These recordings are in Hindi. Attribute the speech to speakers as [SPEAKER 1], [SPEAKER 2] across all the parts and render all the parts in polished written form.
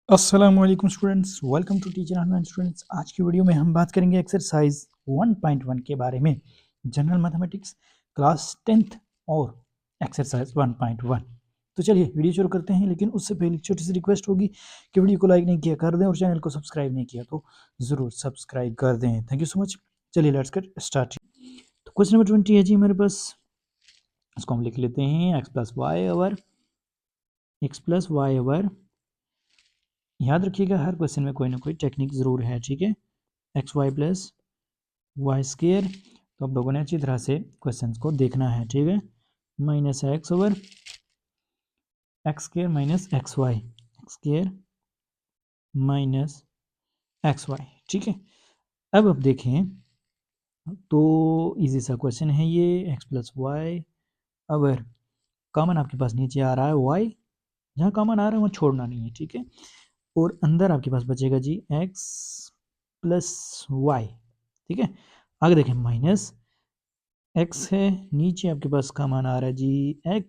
[SPEAKER 1] अस्सलाम वालेकुम students, welcome to teacher online students. आज की वीडियो में हम बात करेंगे एक्सरसाइज 1.1 के बारे में, जनरल मैथमेटिक्स क्लास 10th और एक्सरसाइज 1.1। तो चलिए वीडियो शुरू करते हैं, लेकिन उससे पहले छोटी सी रिक्वेस्ट होगी कि वीडियो को लाइक नहीं किया कर दें और चैनल को सब्सक्राइब नहीं किया तो ज़रूर सब्सक्राइब कर दें। Thank you so much. चलिए लेट्स गेट स्टार्ट। तो क्वेश्चन नंबर 20 है जी हमारे पास, इसको हम लिख लेते हैं x+y/, याद रखिएगा हर क्वेश्चन में कोई ना कोई टेक्निक ज़रूर है, ठीक है। xy+y², तो आप लोगों ने अच्छी तरह से क्वेश्चन को देखना है, ठीक है। -x/x²-xy, x²-xy, ठीक है। अब आप देखें तो इजी सा क्वेश्चन है ये। x+y, अगर कॉमन आपके पास नीचे आ रहा है y, जहाँ कॉमन आ रहा है वहाँ छोड़ना नहीं है, ठीक है। और अंदर आपके पास बचेगा जी x+y, ठीक है। आगे देखें माइनस x है, नीचे आपके पास कॉमन आ रहा है जी x,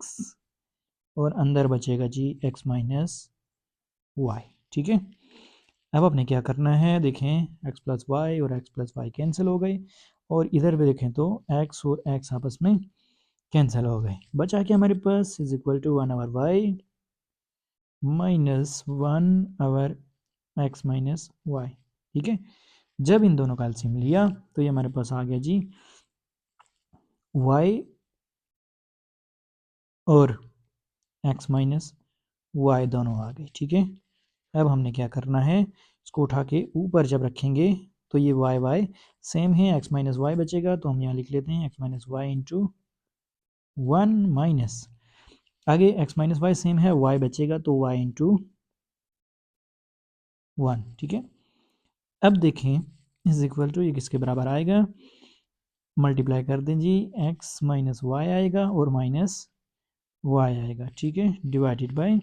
[SPEAKER 1] और अंदर बचेगा जी x माइनस वाई, ठीक है। अब आपने क्या करना है, देखें x+y और x+y कैंसिल हो गए, और इधर भी देखें तो x और x आपस में कैंसिल हो गए। बचा क्या हमारे पास, is equal to 1/y minus 1/x minus y, ठीक है। जब इन दोनों का एलसीएम लिया तो ये हमारे पास आ गया जी y और x माइनस वाई दोनों आ गए, ठीक है। अब हमने क्या करना है, इसको उठा के ऊपर जब रखेंगे तो ये y y सेम है, x माइनस वाई बचेगा, तो हम यहाँ लिख लेते हैं x minus Y into 1 minus, आगे x माइनस वाई सेम है, y बचेगा तो y इंटू 1, ठीक है। अब देखें इज इक्वल टू, ये किसके बराबर आएगा, मल्टीप्लाई कर दें जी, x माइनस वाई आएगा और माइनस वाई आएगा, ठीक है, divided by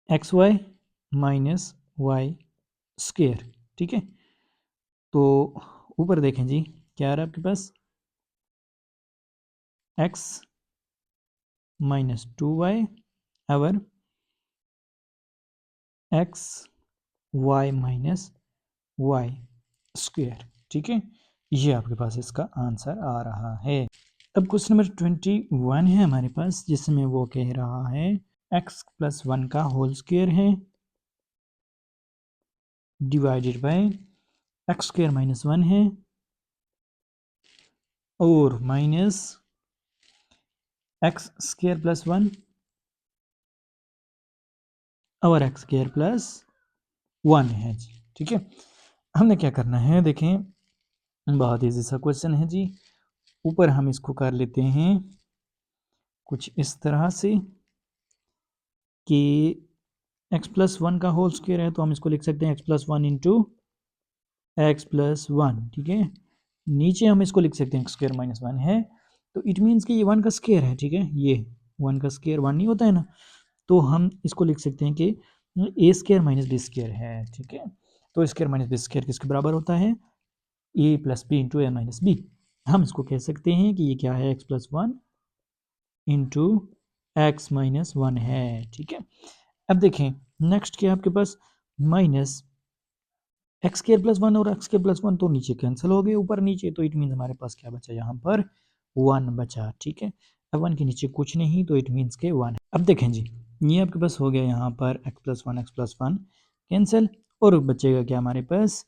[SPEAKER 1] X Y minus Y square, ठीक है। तो ऊपर देखें जी क्या आ रहा है आपके पास, x minus 2y over x y minus Y square, ठीक है। ये आपके पास इसका आंसर आ रहा है। अब क्वेश्चन नंबर 21 है हमारे पास, जिसमें वो कह रहा है x+1 का होल स्क्वेयर है डिवाइडेड बाय x² माइनस 1 है और माइनस x² + 1 और x² + 1 है जी, ठीक है। हमने क्या करना है, देखें बहुत ईजी सा क्वेश्चन है जी। ऊपर हम इसको कर लेते हैं कुछ इस तरह से कि x+1 का होल स्क्वायर है, तो हम इसको लिख सकते हैं x+1 इंटू x+1, ठीक है। नीचे हम इसको लिख सकते हैं x² माइनस 1 है, तो इट मीन्स कि ये 1 का स्क्वायर है, ठीक है। ये 1 का स्क्वायर 1 नहीं होता है ना, तो हम इसको लिख सकते हैं कि a² माइनस b² है, ठीक है। तो a² माइनस b² किसके बराबर होता है, a plus B into A minus B. हम इसको कह सकते हैं कि ये क्या है, x+1 इंटू एक्स माइनस 1 है, ठीक है। अब देखें नेक्स्ट क्या है आपके पास, माइनस x² + 1 और x² + 1 तो नीचे कैंसिल हो गए ऊपर नीचे, तो इट मीन्स हमारे पास क्या बचा यहाँ पर 1 बचा, ठीक है। अब 1 के नीचे कुछ नहीं, तो इट मीन्स के 1 है। अब देखें जी ये आपके पास हो गया यहाँ पर x+1 कैंसिल, और बचेगा क्या हमारे पास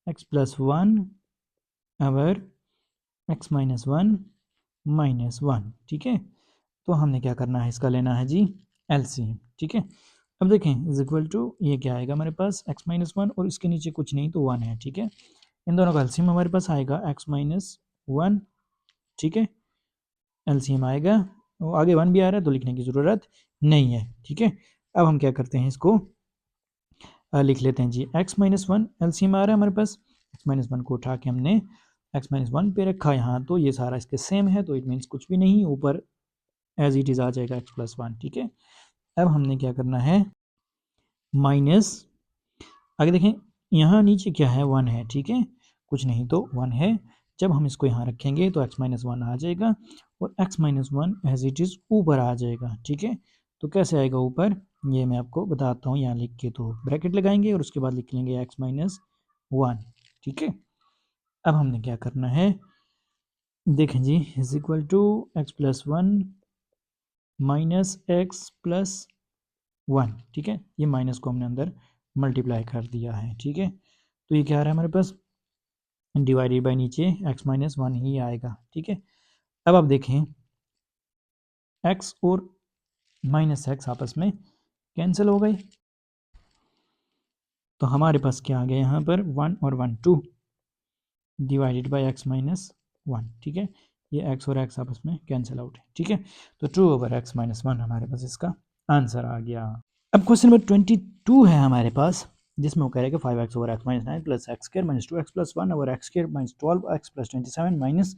[SPEAKER 1] x+1 अवर x माइनस 1 माइनस 1, ठीक है। तो हमने क्या करना है, इसका लेना है जी एलसीएम, ठीक है। अब देखें इज इक्वल टू, ये क्या आएगा हमारे पास x माइनस 1 और इसके नीचे कुछ नहीं तो 1 है, ठीक है। इन दोनों का एलसीएम हमारे पास आएगा x माइनस 1, ठीक है। एलसीएम आएगा, और आगे 1 भी आ रहा है तो लिखने की ज़रूरत नहीं है, ठीक है। अब हम क्या करते हैं, इसको लिख लेते हैं जी x माइनस 1 एलसीएम आ रहा है हमारे पास, x माइनस 1 को उठा के हमने x माइनस 1 पे रखा यहाँ, तो ये सारा इसके सेम है, तो इट मीन्स कुछ भी नहीं, ऊपर एज इट इज़ आ जाएगा x+1, ठीक है। अब हमने क्या करना है, माइनस, आगे देखें यहाँ नीचे क्या है 1 है, ठीक है, कुछ नहीं तो 1 है। जब हम इसको यहाँ रखेंगे तो x माइनस 1 आ जाएगा और x minus 1 as it is ऊपर आ जाएगा, ठीक है। तो कैसे आएगा ऊपर, ये मैं आपको बताता हूँ यहाँ लिख के, तो ब्रैकेट लगाएंगे और उसके बाद लिख लेंगे x माइनस 1, ठीक है। अब हमने क्या करना है, देखें जी, is equal to x plus 1 minus x plus 1, ठीक है। ये माइनस को हमने अंदर मल्टीप्लाई कर दिया है, ठीक है। तो ये क्या आ रहा है हमारे पास, डिवाइडेड बाय नीचे x माइनस 1 ही आएगा, ठीक है। अब आप देखें x और माइनस एक्स आपस में कैंसिल हो गए, तो हमारे पास क्या आ गया यहाँ पर 1 और 1 2 डिवाइडेड बाय x माइनस 1, ठीक है। ये x और x आपस में कैंसिल आउट है, ठीक है। तो 2 ओवर x माइनस 1 हमारे पास इसका आंसर आ गया। अब क्वेश्चन नंबर 22 है हमारे पास, जिसमें वो कह रहे हैं कि 5x over x minus 9 plus x square minus 2x plus 1 over x square minus 12x plus 27 minus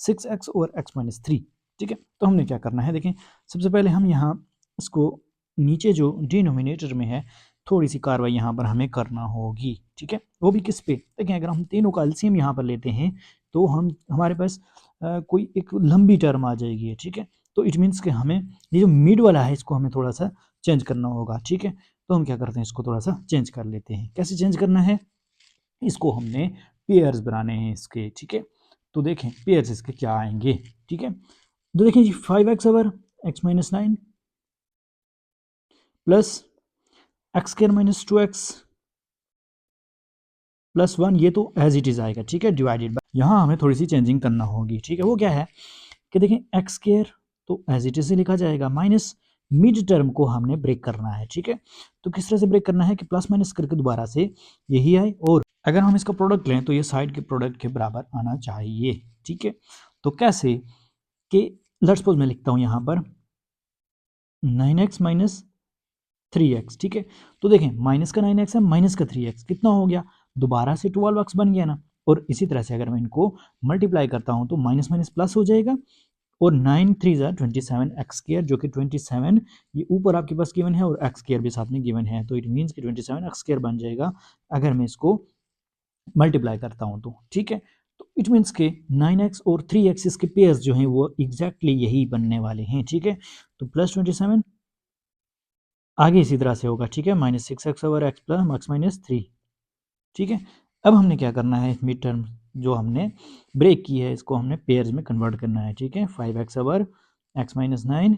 [SPEAKER 1] 6x over x minus 3, ठीक है। तो हमने क्या करना है, देखें सबसे पहले हम यहाँ इसको नीचे जो डिनोमिनेटर में है थोड़ी सी कार्रवाई यहाँ पर हमें करना होगी, ठीक है। वो भी किस पे, देखें अगर हम तीनों का एलसीएम यहाँ पर लेते हैं तो हमारे पास कोई एक लंबी टर्म आ जाएगी, ठीक है। तो इट मीन्स कि हमें ये जो मिड वाला है इसको हमें थोड़ा सा चेंज करना होगा, ठीक है। तो हम क्या करते हैं, इसको थोड़ा सा चेंज कर लेते हैं। कैसे चेंज करना है, इसको हमने पेयर्स बनाने हैं इसके, ठीक है। तो देखें पेयर्स इसके क्या आएंगे, ठीक है। तो देखें जी 5x over x minus 9 plus x square minus 2x plus 1, ये तो एज इट इज आएगा, ठीक है, डिवाइडेड बाय, यहाँ हमें थोड़ी सी चेंजिंग करना होगी, ठीक है। वो क्या है कि देखें एक्स स्क्र तो एज इट इज से लिखा जाएगा, माइनस मिड टर्म को हमने ब्रेक करना है, ठीक है। तो किस तरह से ब्रेक करना है कि प्लस माइनस करके दोबारा से यही आए, और अगर हम इसका प्रोडक्ट लें तो ये साइड के प्रोडक्ट के बराबर आना चाहिए, ठीक है। तो कैसे कि लेट्स सपोज मैं लिखता हूँ यहाँ पर 9x माइनस 3x, ठीक है। तो देखें माइनस का 9x है, माइनस का 3x कितना हो गया, दोबारा से 12x बन गया ना। और इसी तरह से अगर मैं इनको मल्टीप्लाई करता हूँ तो माइनस माइनस प्लस हो जाएगा, और 9 3 ज़ा 27 एक्स स्क्र, जो कि 27 ये ऊपर आपके पास गिवन है और एक्स स्क्र भी साथ में गिवन है, तो इट मीन्स कि 27 एक्स स्क्र बन जाएगा अगर मैं इसको मल्टीप्लाई करता हूँ तो, ठीक है। तो इट मीन्स के 9x और 3x इसके पेयर्स जो हैं वो एग्जैक्टली यही बनने वाले हैं, ठीक है। तो प्लस 27 आगे इसी तरह से होगा, ठीक है, minus 6x over x plus x minus 3, ठीक है। अब हमने क्या करना है, मिड टर्म जो हमने ब्रेक की है इसको हमने पेयर्स में कन्वर्ट करना है, ठीक है। 5x ओवर एक्स माइनस 9,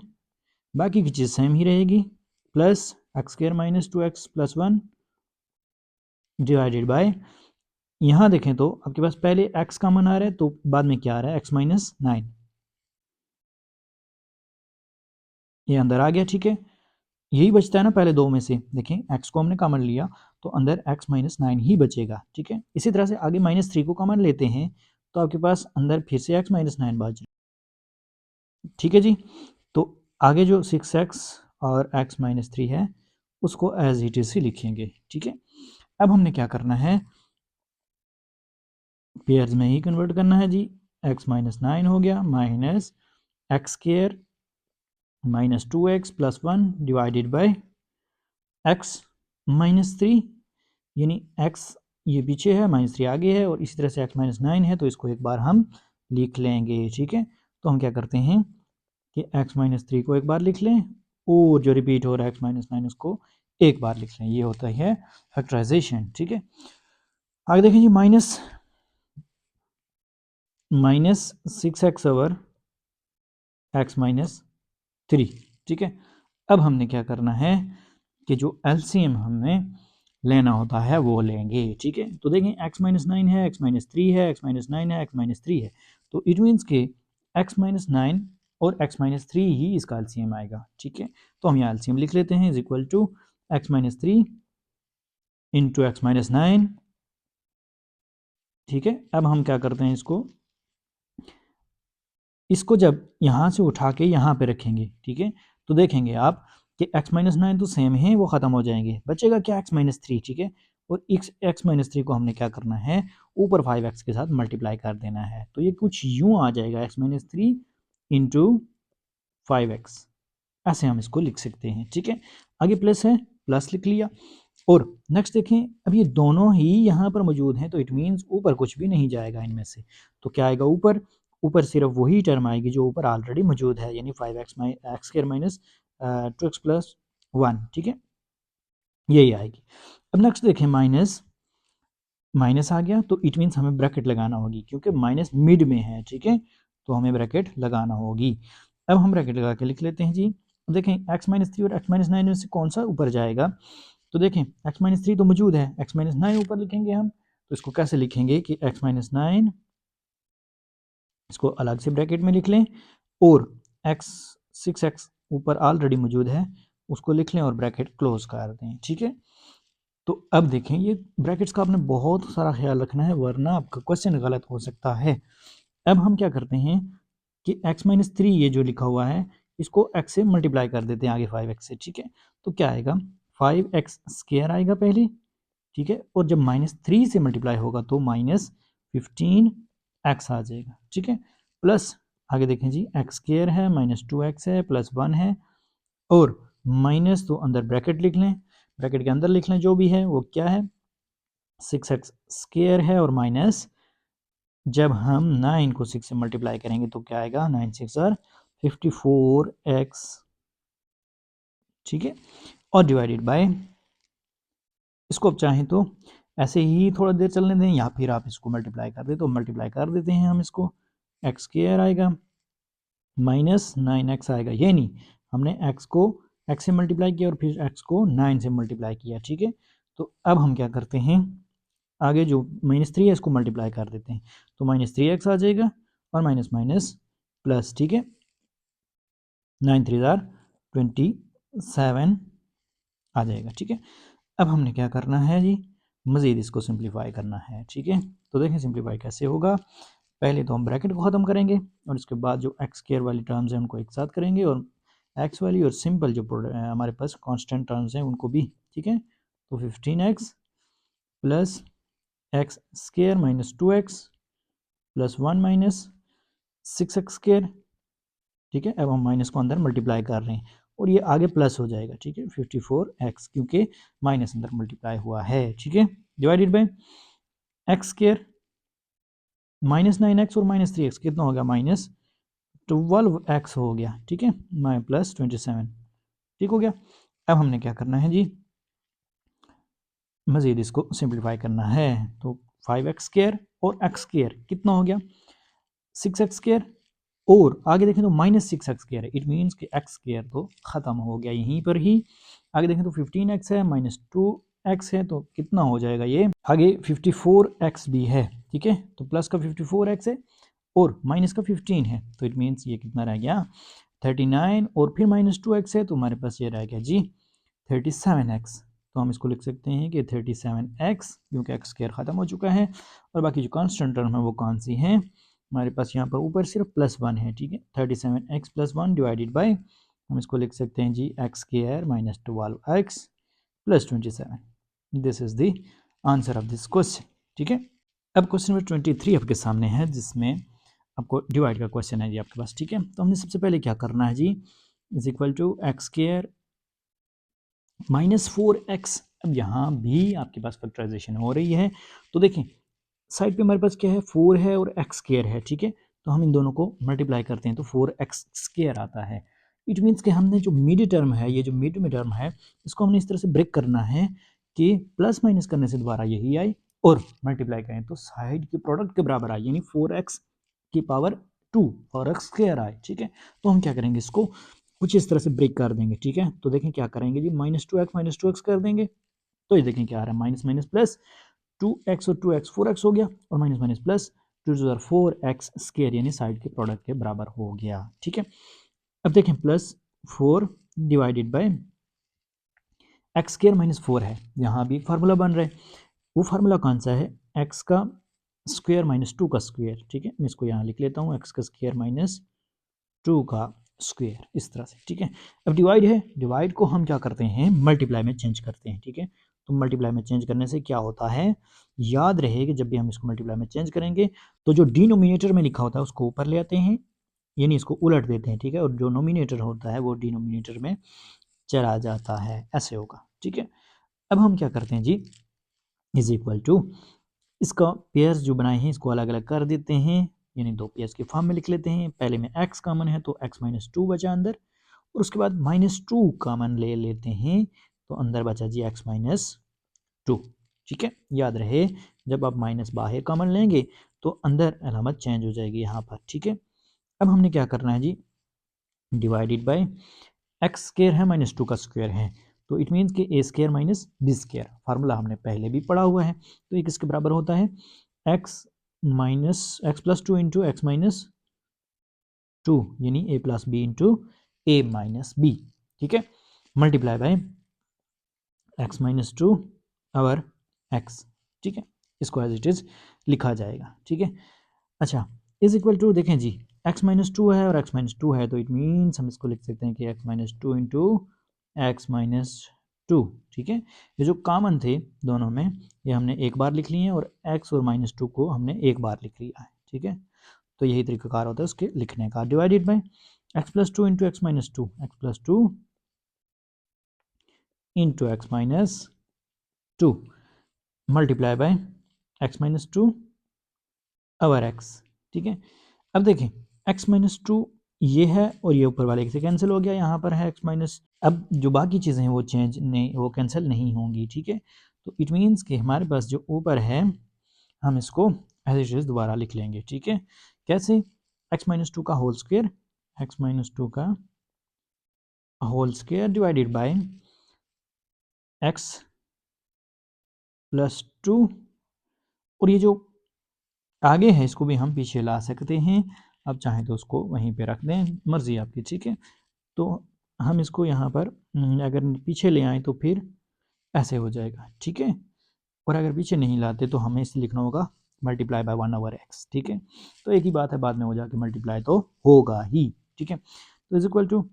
[SPEAKER 1] बाकी की चीज़ सेम ही रहेगी, plus x square minus 2x plus 1 divided by, यहाँ देखें तो आपके पास पहले x कॉमन आ रहा है तो बाद में क्या आ रहा है, x माइनस 9, ये अंदर आ गया, ठीक है। यही बचता है ना पहले दो में से, देखें x को हमने कॉमन लिया तो अंदर x माइनस 9 ही बचेगा, ठीक है। इसी तरह से आगे माइनस 3 को कॉमन लेते हैं तो आपके पास अंदर फिर से x माइनस 9 बच रहा है, ठीक है जी। तो आगे जो 6x और x माइनस 3 है उसको एज इट इज ही लिखेंगे, ठीक है। अब हमने क्या करना है, पेयर्स में ही कन्वर्ट करना है जी, x माइनस 9 हो गया minus x square minus 2x plus 1 divided by x minus 3, यानी x ये पीछे है, माइनस 3 आगे है, और इसी तरह से x माइनस 9 है तो इसको एक बार हम लिख लेंगे, ठीक है। तो हम क्या करते हैं कि x माइनस 3 को एक बार लिख लें और जो रिपीट हो रहा है x माइनस 9 उसको एक बार लिख लें, ये होता है फैक्टराइजेशन, ठीक है। आगे देखें जी minus 6x over x minus 3, ठीक है। अब हमने क्या करना है कि जो एलसीएम हमें लेना होता है वो लेंगे, ठीक है। तो देखें x माइनस 9 है, x माइनस 3 है, x माइनस 9 है, x माइनस 3 है, तो इट मीन्स के x माइनस 9 और x माइनस 3 ही इसका एलसीएम आएगा, ठीक है। तो हम यहाँ एलसीएम लिख लेते हैं, is equal to x minus 3 into X minus 9, ठीक है। अब हम क्या करते हैं, इसको जब यहाँ से उठा के यहाँ पे रखेंगे, ठीक है, तो देखेंगे आप कि x माइनस 9 तो सेम है, वो ख़त्म हो जाएंगे, बचेगा क्या x माइनस 3, ठीक है। और x माइनस 3 को हमने क्या करना है, ऊपर 5x के साथ मल्टीप्लाई कर देना है, तो ये कुछ यूँ आ जाएगा x माइनस 3 इंटू 5x, ऐसे हम इसको लिख सकते हैं, ठीक है। आगे प्लस है, प्लस लिख लिया, और नेक्स्ट देखें अब ये दोनों ही यहाँ पर मौजूद हैं तो इट मीन्स ऊपर कुछ भी नहीं जाएगा इनमें से, तो क्या आएगा ऊपर, ऊपर सिर्फ वही टर्म आएगी जो ऊपर ऑलरेडी मौजूद है, यानी 5x x square minus 2x plus 1, ठीक है, यही आएगी। अब नेक्स्ट देखें, माइनस माइनस आ गया तो इट मीन्स हमें ब्रैकेट लगाना होगी क्योंकि माइनस मिड में है, ठीक है, तो हमें ब्रैकेट लगाना होगी। अब हम ब्रैकेट लगा के लिख लेते हैं जी। देखें x-3 और x-9 में से कौन सा ऊपर जाएगा, तो देखें x-3 तो मौजूद है, x-9 ऊपर लिखेंगे हम, तो इसको कैसे लिखेंगे कि x-9 इसको अलग से ब्रैकेट में लिख लें और x ऊपर ऑलरेडी मौजूद है उसको लिख लें और ब्रैकेट क्लोज कर दें, ठीक है। तो अब देखें ये ब्रैकेट्स का आपने बहुत सारा ख्याल रखना है वरना आपका क्वेश्चन गलत हो सकता है। अब हम क्या करते हैं कि x-3 ये जो लिखा हुआ है इसको x से मल्टीप्लाई कर देते हैं आगे 5x से, ठीक है। तो क्या आएगा 5x² आएगा पहले, ठीक है, और जब -3 से मल्टीप्लाई होगा तो -15x आ जाएगा, ठीक है। प्लस आगे देखें जी x² है, -2x है, +1 है और माइनस तो अंदर ब्रैकेट लिख लें, ब्रैकेट के अंदर लिख लें जो भी है वो क्या है 6x² है और माइनस जब हम 9 को 6 से मल्टीप्लाई करेंगे तो क्या आएगा 9 6 आर 54x, ठीक है, और डिवाइडेड बाय, इसको आप चाहें तो ऐसे ही थोड़ा देर चलने दें या फिर आप इसको मल्टीप्लाई कर दें, तो मल्टीप्लाई कर देते हैं हम इसको, x² आएगा -9x आएगा, ये नहीं हमने x को x से मल्टीप्लाई किया और फिर x को 9 से मल्टीप्लाई किया, ठीक है। तो अब हम क्या करते हैं आगे जो -3 है इसको मल्टीप्लाई कर देते हैं, तो -3x आ जाएगा और माइनस माइनस प्लस, ठीक है, 9 3 आर 27 आ जाएगा, ठीक है। अब हमने क्या करना है जी मज़ीद इसको सिंप्लीफाई करना है, ठीक है। तो देखें सिंप्लीफाई कैसे होगा, पहले तो हम ब्रैकेट को ख़त्म करेंगे और उसके बाद जो x² वाली टर्म्स हैं उनको एक साथ करेंगे और x वाली और सिंपल जो हमारे पास कांस्टेंट टर्म्स हैं उनको भी, ठीक है। तो 15x plus x² -2x plus 1 minus 6x², ठीक है। अब हम माइनस को अंदर मल्टीप्लाई कर रहे हैं और ये आगे प्लस हो जाएगा, ठीक है, 54x क्योंकि माइनस अंदर मल्टीप्लाई हुआ है, ठीक है, डिवाइडेड बाय x² -9x और -3x कितना हो गया -12x हो गया, ठीक है, प्लस 27, ठीक हो गया। अब हमने क्या करना है जी मज़ीद इसको सिंप्लीफाई करना है, तो 5x² और x² कितना हो गया 6x² और आगे देखें तो -6x² है, इट मीन्स कि x² तो ख़त्म हो गया यहीं पर ही। आगे देखें तो 15x है -2x है तो कितना हो जाएगा ये आगे 54x भी है, ठीक है, तो प्लस का 54x है और माइनस का 15 है, तो इट मीन्स ये कितना रह गया 39 और फिर -2x है तो हमारे पास ये रह गया जी 37x। तो हम इसको लिख सकते हैं कि 37x क्योंकि x² ख़त्म हो चुका है और बाकी जो कांस्टेंट टर्म है वो कौन सी हैं हमारे पास यहाँ पर ऊपर सिर्फ +1 है, ठीक है, 37x + 1 डिवाइडेड बाय हम इसको लिख सकते हैं जी x² -12x + 27। This is the answer of this question, ठीक है। अब क्वेश्चन नंबर 23 आपके सामने है जिसमें आपको डिवाइड का क्वेश्चन है जी आपके पास, ठीक है। तो हमने सबसे पहले क्या करना है जी is equal to x² -4x। अब यहाँ भी आपके पास फैक्टराइजेशन हो रही है तो देखें साइड पे हमारे पास क्या है 4 है और x² है, ठीक है, तो हम इन दोनों को मल्टीप्लाई करते हैं तो 4x² आता है। इट मीन्स कि हमने जो मिड टर्म है ये जो मिड में टर्म है इसको हमने इस तरह से ब्रेक करना है कि प्लस माइनस करने से दोबारा यही आए और मल्टीप्लाई करें तो साइड के प्रोडक्ट के बराबर आए यानी 4x की पावर 2 4x² आए, ठीक है। तो हम क्या करेंगे इसको कुछ इस तरह से ब्रेक कर देंगे, ठीक है। तो देखें क्या करेंगे जी -2x कर देंगे तो ये देखें क्या आ रहा है माइनस माइनस प्लस 2x और 2x 4x हो गया और minus minus plus 2 to 4x² यानी साइड के प्रोडक्ट के बराबर हो गया, ठीक है। अब देखें +4 डिवाइडेड बाय x² -4 है, यहाँ भी फार्मूला बन रहा है, वो फार्मूला कौन सा है x का स्क्वायर -2 का स्क्वायर, ठीक है, मैं इसको यहाँ लिख लेता हूँ x का स्क्वायर -2 का स्क्वायर इस तरह से, ठीक है। अब डिवाइड है, डिवाइड को हम क्या करते हैं मल्टीप्लाई में चेंज करते हैं, ठीक है। तो मल्टीप्लाई में चेंज करने से क्या होता है याद रहे कि जब भी हम इसको मल्टीप्लाई में चेंज करेंगे तो जो डिनोमिनेटर में लिखा होता है उसको ऊपर ले आते हैं यानी इसको उलट देते हैं, ठीक है, और जो नोमिनेटर होता है वो डिनोमिनेटर में चला जाता है, ऐसे होगा, ठीक है। अब हम क्या करते हैं जी इज इक्वल टू इसका पेयर्स जो बनाए हैं इसको अलग अलग कर देते हैं यानी दो पेयर्स के फॉर्म में लिख लेते हैं। पहले में x कॉमन है तो x -2 बचा अंदर और उसके बाद -2 कॉमन ले लेते हैं, तो अंदर बचा जी x-2। ठीक है, याद रहे जब आप माइनस बाहर कॉमन लेंगे तो अंदर अलामत चेंज हो जाएगी यहाँ पर। ठीक है, अब हमने क्या करना है जी, डिवाइडेड बाय एक्स स्क्वायर है -2 का स्क्वायर है, तो इट मीन्स कि A square minus B square, formula हमने पहले भी पढ़ा हुआ है। तो ये किसके बराबर होता है, x+2 इंटू एक्स माइनस 2 यानी a plus B into A minus B. ठीक है, मल्टीप्लाई बाय x-2 और x। ठीक है, इसको एज इट इज लिखा जाएगा। ठीक है, अच्छा, इज इक्वल टू देखें जी, x-2 है और x-2 है, तो इट मीन्स हम इसको लिख सकते हैं कि x-2 इंटू x-2। ठीक है, ये जो कॉमन थे दोनों में, ये हमने एक बार लिख लिए हैं और x और -2 को हमने एक बार लिख लिया है। ठीक है, तो यही तरीकाकार होता है उसके लिखने का। Divided by x+2 into x-2, x+2 into x-2 multiply by x-2 over x। ठीक है, अब देखें x-2 ये है और ये ऊपर वाले से कैंसिल हो गया, यहाँ पर है x-, अब जो बाकी चीज़ें हैं वो चेंज नहीं, वो कैंसिल नहीं होंगी। ठीक है, तो इट मीन्स कि हमारे पास जो ऊपर है हम इसको एज इट इज दोबारा लिख लेंगे। ठीक है, कैसे, x-2 का होल स्क्वायर, x-2 का whole square divided by x+2, और ये जो आगे है इसको भी हम पीछे ला सकते हैं, अब चाहें तो उसको वहीं पे रख दें, मर्जी आपकी। ठीक है, तो हम इसको यहाँ पर अगर पीछे ले आए तो फिर ऐसे हो जाएगा। ठीक है, और अगर पीछे नहीं लाते तो हमें इसे लिखना होगा मल्टीप्लाई बाय 1/x। ठीक है, तो एक ही बात है, बाद में हो जाके मल्टीप्लाई तो होगा ही। ठीक है, तो इज इक्वल टू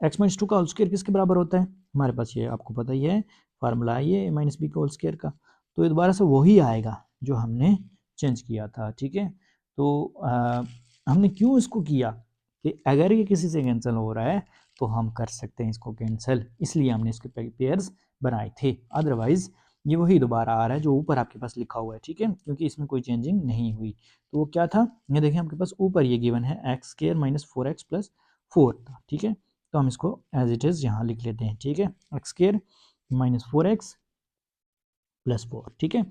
[SPEAKER 1] x-2 का होल स्क्वायर किसके बराबर होता है, हमारे पास ये आपको पता ही है, फार्मूला है ये -b का होल स्क्वायर का, तो ये दोबारा से वही आएगा जो हमने चेंज किया था। ठीक है, तो हमने क्यों इसको किया कि अगर ये किसी से कैंसिल हो रहा है तो हम कर सकते हैं इसको कैंसिल, इसलिए हमने इसके पेयर्स बनाए थे, अदरवाइज ये वही दोबारा आ रहा है जो ऊपर आपके पास लिखा हुआ है। ठीक है, क्योंकि इसमें कोई चेंजिंग नहीं हुई, तो वो क्या था, ये देखिए आपके पास ऊपर ये गिवन है x² - 4x + 4 था। ठीक है, तो हम इसको एज इट इज़ यहाँ लिख लेते हैं। ठीक है, x² - 4x + 4। ठीक है,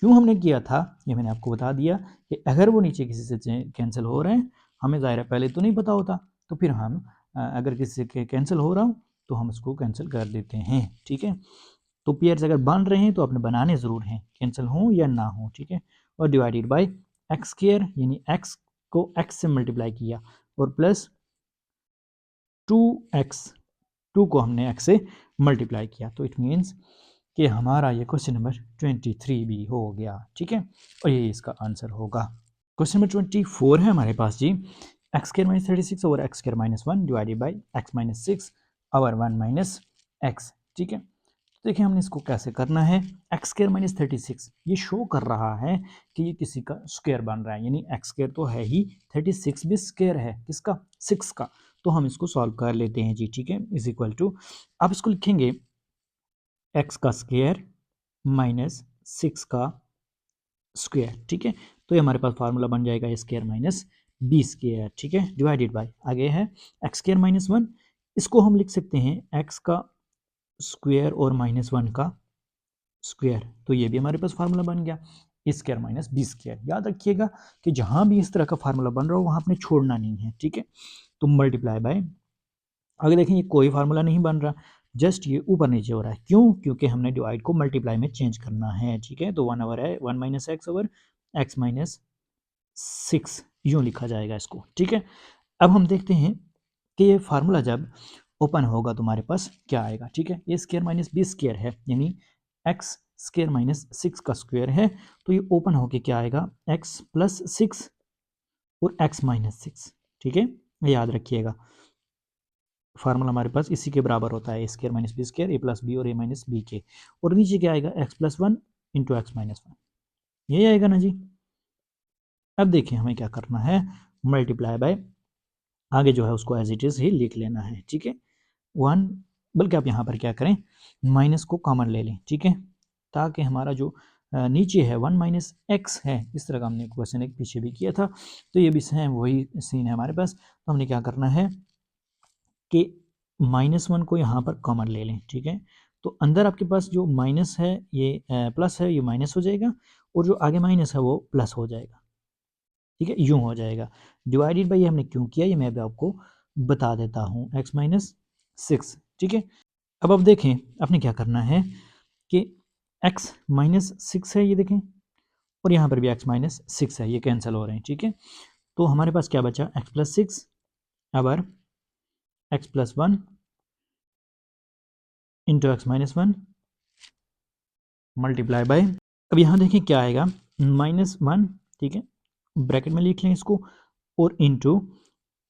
[SPEAKER 1] क्यों हमने किया था ये मैंने आपको बता दिया कि अगर वो नीचे किसी से कैंसिल हो रहे हैं, हमें ज़ाहिर है पहले तो नहीं पता होता, तो फिर हम अगर किसी से कैंसिल हो रहा हो तो हम उसको कैंसिल कर देते हैं। ठीक है, तो पेयर्स अगर बन रहे हैं तो आपने बनाने ज़रूर हैं, कैंसिल हों या ना हो। ठीक है, और डिवाइडेड बाय x² यानी x को x से मल्टीप्लाई किया और प्लस 2x, 2 को हमने x से मल्टीप्लाई किया, तो इट मीन्स कि हमारा ये क्वेश्चन नंबर 23 भी हो गया। ठीक है, और ये इसका आंसर होगा। क्वेश्चन नंबर 24 है हमारे पास जी, x² - 36 over x² - 1 divided by x - 6 over 1 - x। ठीक है, तो देखिए हमने इसको कैसे करना है, x² - 36 ये शो कर रहा है कि ये किसी का स्क्वायर बन रहा है, यानी x² तो है ही, 36 भी स्क्वायर है किसका, 6 का, तो हम इसको सॉल्व कर लेते हैं जी। ठीक है, इज इक्वल टू, आप इसको लिखेंगे x का स्क्वायर माइनस 6 का स्क्वायर। ठीक है, तो ये हमारे पास फार्मूला बन जाएगा a² - b²। ठीक है, डिवाइडेड बाय आगे है x² - 1, इसको हम लिख सकते हैं x का स्क्वायर और -1 का स्क्वायर, तो ये भी हमारे पास फार्मूला बन गया a² - b²। याद रखिएगा कि जहां भी इस तरह का फार्मूला बन रहा हो वहां आपने छोड़ना नहीं है। ठीक है, तो मल्टीप्लाई बाय, आगे देखें ये कोई फार्मूला नहीं बन रहा, जस्ट ये ऊपर नीचे हो रहा है, क्यों, क्योंकि हमने डिवाइड को मल्टीप्लाई में चेंज करना है। ठीक है, तो 1 ओवर है 1 - x ओवर x - 6 यूँ लिखा जाएगा इसको। ठीक है, अब हम देखते हैं कि ये फार्मूला जब ओपन होगा तो हमारे पास क्या आएगा। ठीक है, a² - b² है, यानी x² - 6 का स्क्वायर है, तो ये ओपन होके क्या आएगा, x + 6 और x - 6। ठीक है, याद रखिएगा फार्मूला हमारे पास इसी के बराबर होता है, a² - b², a + b और a - b के, और नीचे क्या आएगा, x + 1 इंटू x - 1, यही आएगा ना जी। अब देखिए हमें क्या करना है, मल्टीप्लाई बाय, आगे जो है उसको एज इट इज़ ही लिख लेना है। ठीक है, 1, बल्कि आप यहाँ पर क्या करें, माइनस को कॉमन ले लें। ठीक है, ताकि हमारा जो नीचे है 1 - x है, इस तरह का हमने क्वेश्चन एक पीछे भी किया था, तो ये भी सेम वही सीन है हमारे पास। तो हमने क्या करना है कि -1 को यहाँ पर कॉमन ले लें, ठीक है। तो अंदर आपके पास जो माइनस है ये प्लस है, ये माइनस हो जाएगा, और जो आगे माइनस है वो प्लस हो जाएगा, ठीक है, यूँ हो जाएगा। डिवाइडेड बाई हमने क्यों किया ये मैं भी आपको बता देता हूँ, x माइनस 6, ठीक है। अब आप देखें आपने क्या करना है कि x माइनस 6 है, ये देखें, और यहाँ पर भी x माइनस 6 है, ये कैंसिल हो रहे हैं, ठीक है। तो हमारे पास क्या बचा, x plus 6 our x plus 1 into X minus 1 multiply by, अब यहाँ देखें क्या आएगा, -1, ठीक है, ब्रैकेट में लिख लें इसको, और इंटू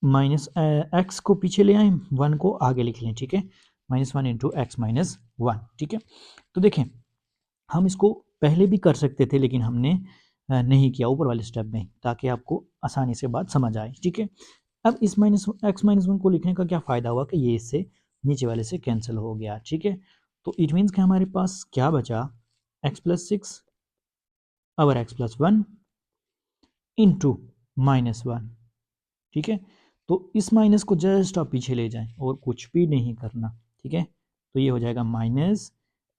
[SPEAKER 1] माइनस एक्स को पीछे ले आए, 1 को आगे लिख लें, ठीक है, -1 इंटू एक्स माइनस 1, ठीक है। तो देखें हम इसको पहले भी कर सकते थे, लेकिन हमने नहीं किया ऊपर वाले स्टेप में, ताकि आपको आसानी से बात समझ आए, ठीक है। अब इस एक्स माइनस 1 को लिखने का क्या फ़ायदा हुआ कि ये इससे नीचे वाले से कैंसिल हो गया, ठीक है। तो इट मीन्स कि हमारे पास क्या बचा, एक्स प्लस 6 अवर एक्स प्लस 1 इंटू -1, ठीक है। तो इस माइनस को जस्ट आप पीछे ले जाएं और कुछ भी नहीं करना, ठीक है। तो ये हो जाएगा माइनस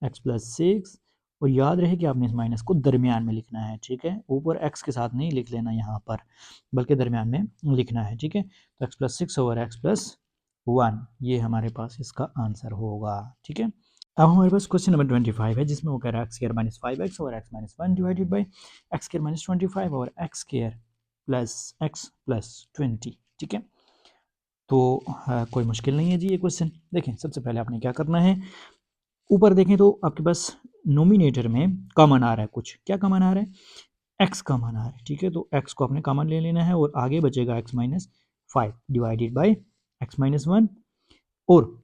[SPEAKER 1] एक्स प्लस 6, और याद रहे कि आपने इस माइनस को दरमियान में लिखना है, ठीक है, ऊपर एक्स के साथ नहीं लिख लेना यहाँ पर, बल्कि दरमियान में लिखना है, ठीक है। तो x plus 6 over x plus 1, ये हमारे पास इसका आंसर होगा, ठीक है। अब हमारे पास क्वेश्चन नंबर 25 है, जिसमें वो कह रहा है x square minus 5x over x minus 1 divided by x square minus 25 over x square plus x plus 20, ठीक है। तो कोई मुश्किल नहीं है जी ये क्वेश्चन। देखें सबसे पहले आपने क्या करना है, ऊपर देखें तो आपके पास नोमिनेटर में कॉमन आ रहा है, कुछ क्या कॉमन आ रहा है, एक्स कॉमन आ रहा है, ठीक है। तो एक्स को आपने कॉमन ले लेना है, और आगे बचेगा x minus 5 divided by x minus 1, और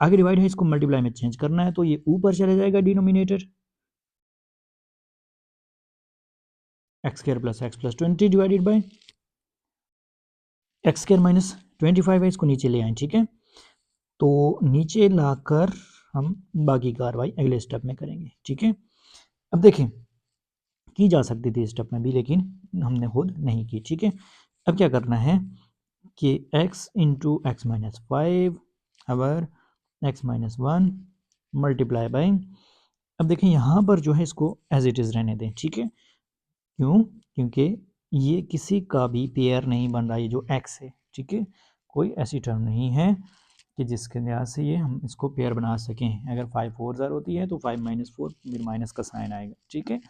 [SPEAKER 1] आगे डिवाइड है इसको मल्टीप्लाई में चेंज करना है, तो ये ऊपर चला जाएगा denominator, x square plus 20 divided by x square minus 25 है, इसको नीचे ले आए, ठीक है। तो नीचे लाकर हम बाकी कार्रवाई अगले स्टेप में करेंगे, ठीक है। अब देखें की जा सकती थी स्टेप में भी, लेकिन हमने खुद नहीं की, ठीक है। अब क्या करना है कि x into X minus 5 our x minus 1 multiply by, अब देखें यहाँ पर जो है इसको एज इट इज़ रहने दें, ठीक है। क्यों, क्योंकि ये किसी का भी पेयर नहीं बन रहा, ये जो x है, ठीक है, कोई ऐसी टर्म नहीं है कि जिसके लिहाज से ये हम इसको पेयर बना सकें। अगर 5 4 ज़र होती है तो 5 माइनस 4 फिर माइनस का साइन आएगा, ठीक है।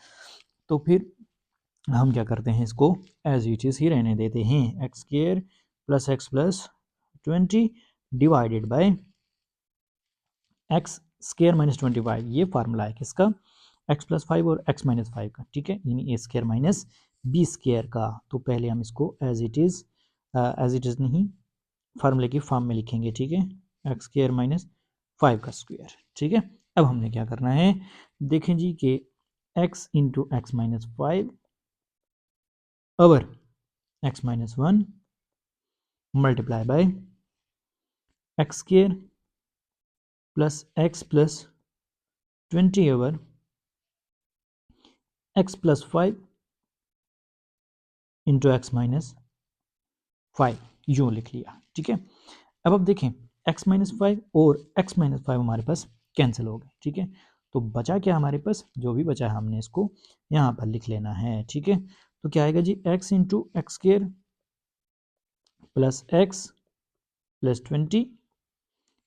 [SPEAKER 1] तो फिर हम क्या करते हैं, इसको एज इट इज़ ही रहने देते हैं, x square plus 20 divided by x square minus 25, ये फार्मूला है किसका, एक्स प्लस 5 और एक्स माइनस 5 का, ठीक है, यानी ए स्क्वायर माइनस बी स्क्वायर का। तो पहले हम इसको एज इट इज़ नहीं, फार्मूले की फॉर्म में लिखेंगे, ठीक है, एक्स स्क्वायर माइनस 5 का स्क्वायर, ठीक है। अब हमने क्या करना है, देखें जी कि x into X minus 5 over x minus 1 multiply by x square plus 20 over x plus 5 into X minus 5, यूँ लिख लिया, ठीक है। अब आप देखें x माइनस 5 और x माइनस 5 हमारे पास कैंसिल हो गए, ठीक है। तो बचा क्या हमारे पास, जो भी बचा है हमने इसको यहाँ पर लिख लेना है, ठीक है। तो क्या आएगा जी, x into x square plus x plus 20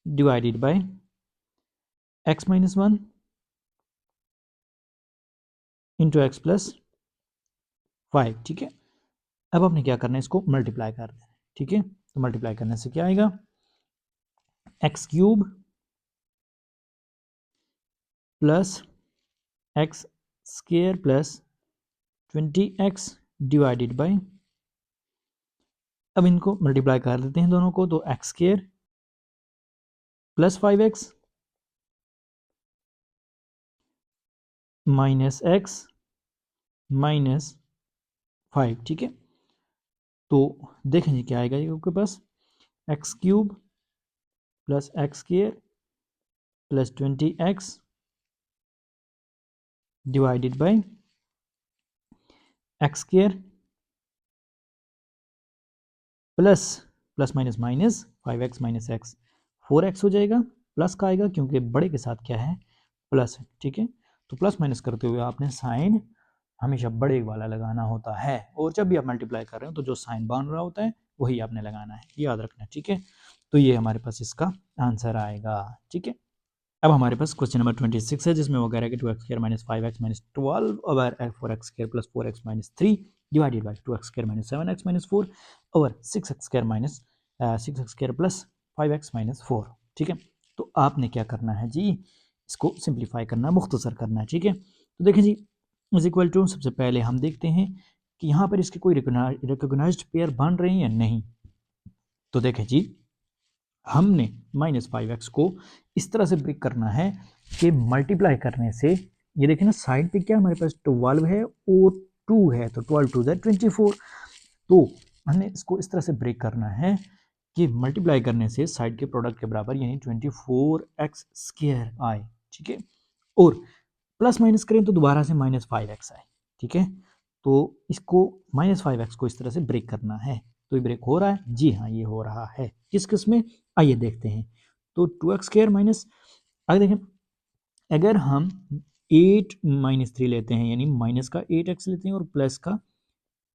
[SPEAKER 1] divided by x minus 1 into x plus 5, ठीक है। अब आपने क्या करना है, इसको मल्टीप्लाई कर देना है, ठीक है। तो मल्टीप्लाई करने से क्या आएगा, x cube plus x square plus 20x divided by, अब इनको मल्टीप्लाई कर देते हैं दोनों को, तो x square plus 5x minus x minus 5, ठीक है। तो देखेंगे क्या आएगा ये आपके पास, x cube plus x square plus 20x divided by x square plus plus minus minus 5x minus x 4x हो जाएगा, प्लस का आएगा क्योंकि बड़े के साथ क्या है, प्लस है, ठीक है। तो प्लस माइनस करते हुए आपने साइन हमेशा बड़े वाला लगाना होता है, और जब भी आप मल्टीप्लाई कर रहे हो तो जो साइन बन रहा होता है वही आपने लगाना है, याद रखना, ठीक है। तो ये हमारे पास इसका आंसर आएगा, ठीक है। अब हमारे पास क्वेश्चन नंबर 26 है, जिसमें वो कह रहा है कि 2x square minus 5x minus 12 over 4x square plus 4x minus 3 divided by 2x square minus 7x minus 4 over 6x square minus 6x square plus 5x minus 4, ठीक है। तो आपने क्या करना है जी, इसको सिंप्लीफाई करना, मुख्तसर करना है, ठीक है। तो देखें जी, इज इक्वल टू, सबसे पहले हम देखते हैं कि यहाँ पर इसके कोई रिकोगनाइज्ड पेयर बन रहे हैं या नहीं। तो देखें जी, हमने -5x को इस तरह से ब्रेक करना है कि मल्टीप्लाई करने से, ये देखें ना साइड पे क्या हमारे पास 12 है और 2 है, तो 12 2 24। तो हमने इसको इस तरह से ब्रेक करना है कि मल्टीप्लाई करने से साइड के प्रोडक्ट के बराबर यानी 24x स्क्वायर आए, ठीक है। और प्लस माइनस करें तो दोबारा से -5x आए, ठीक है। तो इसको -5x को इस तरह से ब्रेक करना है। तो ये ब्रेक हो रहा है, जी हाँ ये हो रहा है। किस किस में, आइए देखते हैं। तो 2x स्क्वायर माइनस, आगे देखें, अगर हम 8 माइनस 3 लेते हैं यानी माइनस का 8x लेते हैं और प्लस का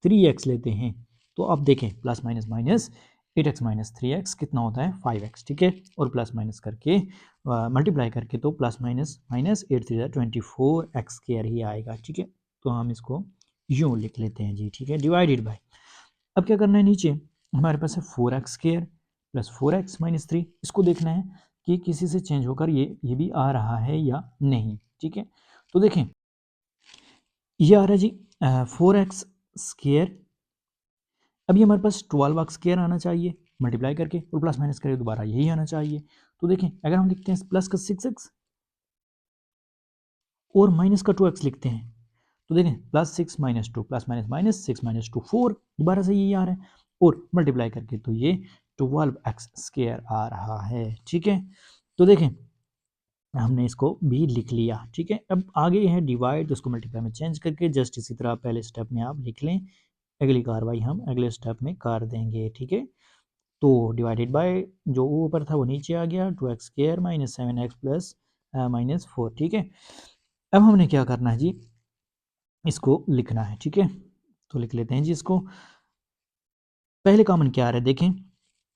[SPEAKER 1] 3x लेते हैं, तो अब देखें plus minus minus 8x minus 3x कितना होता है 5x, ठीक है। और प्लस माइनस करके मल्टीप्लाई करके तो plus minus minus 8 3 24x square ही आएगा, ठीक है। तो हम इसको यूँ लिख लेते हैं जी, ठीक है, डिवाइडेड बाय, अब क्या करना है, नीचे हमारे पास है 4x square plus 4x minus 3, इसको देखना है कि किसी से चेंज होकर ये भी आ रहा है या नहीं, ठीक है। तो देखें ये आ रहा है जी 4x स्क्वायर, अभी हमारे पास 12x स्क्वायर आना चाहिए मल्टीप्लाई करके, और प्लस माइनस करके दोबारा यही आना चाहिए। तो देखें अगर हम लिखते हैं प्लस का 6x और माइनस का 2x लिखते हैं, तो देखें plus 6 minus 2 plus minus minus 6 minus 2 4, दोबारा से यही आ रहा है, और मल्टीप्लाई करके तो ये 12x स्क्वायर आ रहा है, ठीक है। तो देखें हमने इसको भी लिख लिया, ठीक है। अब आगे है डिवाइड, तो उसको मल्टीप्लाई में चेंज करके जस्ट इसी तरह पहले स्टेप में आप लिख लें, अगली कार्रवाई हम अगले स्टेप में कर देंगे, ठीक है। तो डिवाइडेड बाय जो ऊपर था वो नीचे आ गया, 2x square minus 7x plus minus 4, ठीक है। अब हमने क्या करना है जी, इसको लिखना है, ठीक है। तो लिख लेते हैं जी इसको, पहले कॉमन क्या आ रहा है देखें,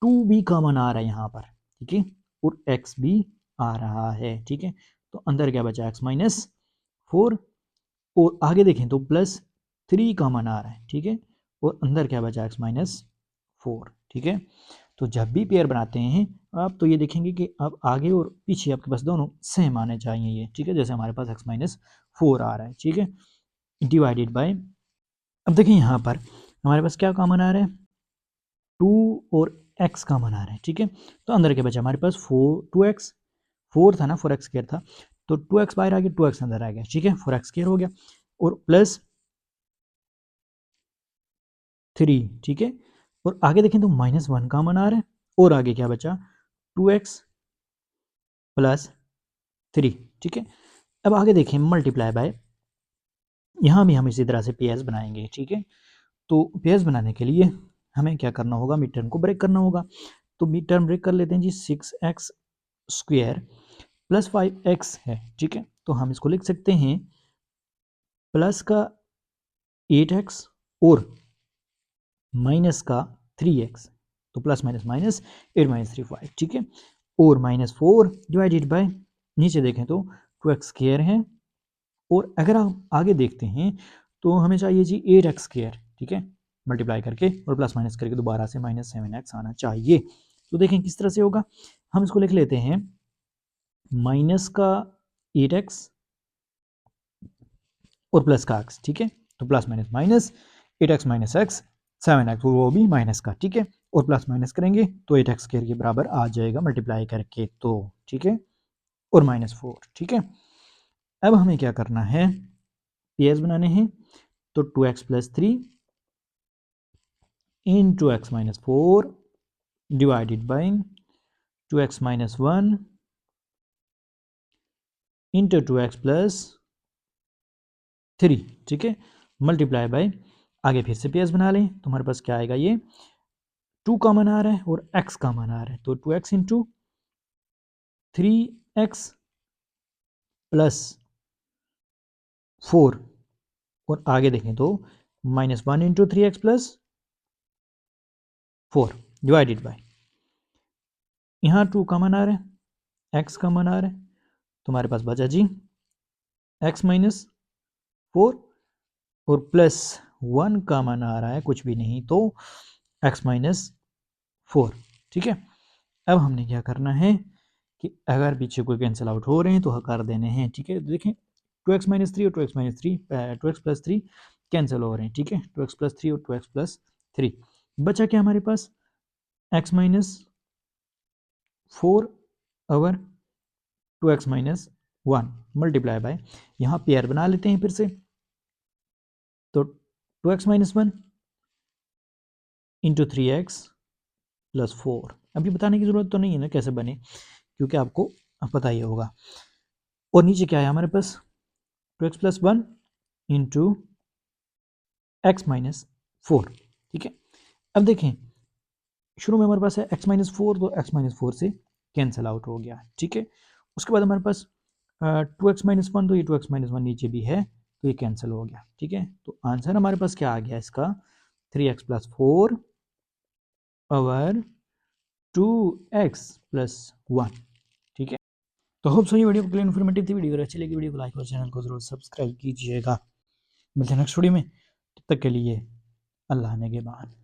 [SPEAKER 1] 2 भी कॉमन आ रहा है यहाँ पर, ठीक है, और x भी आ रहा है, ठीक है। तो अंदर क्या बचा x माइनस 4, और आगे देखें तो प्लस 3 कॉमन आ रहा है, ठीक है, और अंदर क्या बचा x माइनस 4, ठीक है। तो जब भी पेयर बनाते हैं आप तो ये देखेंगे कि अब आगे और पीछे आपके पास दोनों सेम आने चाहिए ये, ठीक है, जैसे हमारे पास x माइनस 4 आ रहा है, ठीक है, डिवाइडेड बाय, अब देखिए यहाँ पर हमारे पास क्या कॉमन आ रहा है, 2 और x कॉमन आ रहा है, ठीक है। तो अंदर क्या बचा हमारे पास 2x, 4 था ना, 4x स्क्वायर था, तो 2x बाहर आ गया, 2x अंदर आ गया, ठीक है, 4x स्क्वायर हो गया, और प्लस 3, ठीक है। और आगे देखें तो -1 कॉमन आ रहा है, और आगे क्या बचा 2x प्लस 3, ठीक है। अब आगे देखें मल्टीप्लाई बाय, यहाँ भी हम इसी तरह से पेयर्स बनाएंगे, ठीक है। तो पेयर्स बनाने के लिए हमें क्या करना होगा, मिड टर्म को ब्रेक करना होगा। तो मिड टर्म ब्रेक कर लेते हैं जी, 6x स्क्वायर प्लस 5x है, ठीक है। तो हम इसको लिख सकते हैं प्लस का 8x और माइनस का 3x, तो प्लस माइनस माइनस 8 माइनस 3 5, ठीक है, और -4 डिवाइडेड बाय, नीचे देखें तो 2x स्क्वायर है, और अगर आप आगे देखते हैं तो हमें चाहिए जी 8x स्क्वायर, ठीक है, मल्टीप्लाई करके और प्लस माइनस करके दोबारा से -7x आना चाहिए। तो देखें किस तरह से होगा, हम इसको लिख लेते हैं माइनस का 8x और प्लस का x, ठीक है। तो plus minus minus 8x minus x 7x, वो भी माइनस का, ठीक है, और प्लस माइनस करेंगे तो 8x स्क्वायर के बराबर आ जाएगा मल्टीप्लाई करके, तो ठीक है, और -4, ठीक है। अब हमें क्या करना है, पेयर्स बनाने हैं, तो 2x plus 3 into x minus 4 divided by 2x minus 1 into 2x plus 3, ठीक है, मल्टीप्लाई बाय, आगे फिर से पेयर्स बना लें तो हमारे पास क्या आएगा, ये 2 कॉमन आ रहा है और x कॉमन आ रहा है, तो 2x इंटू 3x प्लस 4 और आगे देखें तो -1 into 3x plus 4 divided by, यहाँ 2 कॉमन आ रहा है, x कॉमन आ रहा है, तुम्हारे पास बचा जी x माइनस 4 और प्लस 1 कॉमन आ रहा है, कुछ भी नहीं तो x माइनस 4। ठीक है, अब हमने क्या करना है कि अगर पीछे कोई कैंसिल आउट हो रहे हैं तो कर देने हैं। ठीक है, देखें 2x माइनस 3 और 2x minus 3 2x plus 3 cancel हो रहे हैं। ठीक है, 2x प्लस 3 और 2x प्लस 3 बचा क्या हमारे पास x minus 4 over 2x minus 1 multiply by, यहाँ पेयर बना लेते हैं फिर से, तो 2x minus 1 into 3x plus 4। अभी बताने की ज़रूरत तो नहीं है ना कैसे बने, क्योंकि आपको पता ही होगा। और नीचे क्या है हमारे पास 2x plus 1 into X minus 4। ठीक है, अब देखें शुरू में हमारे पास है x माइनस 4, तो x माइनस 4 से कैंसिल आउट हो गया। ठीक है, उसके बाद हमारे पास 2x माइनस 1, तो ये 2x माइनस 1 नीचे भी है तो ये कैंसिल हो गया। ठीक है, तो आंसर हमारे पास क्या आ गया इसका 3x plus 4 over 2x plus 1। ठीक है, तो होप सो ये वीडियो के लिए इन्फॉर्मेटिव थी। वीडियो अच्छी लगी वीडियो को लाइक और चैनल को जरूर सब्सक्राइब कीजिएगा। मिलते हैं नेक्स्ट वीडियो में, तब तक के लिए अल्लाह ने के बाद।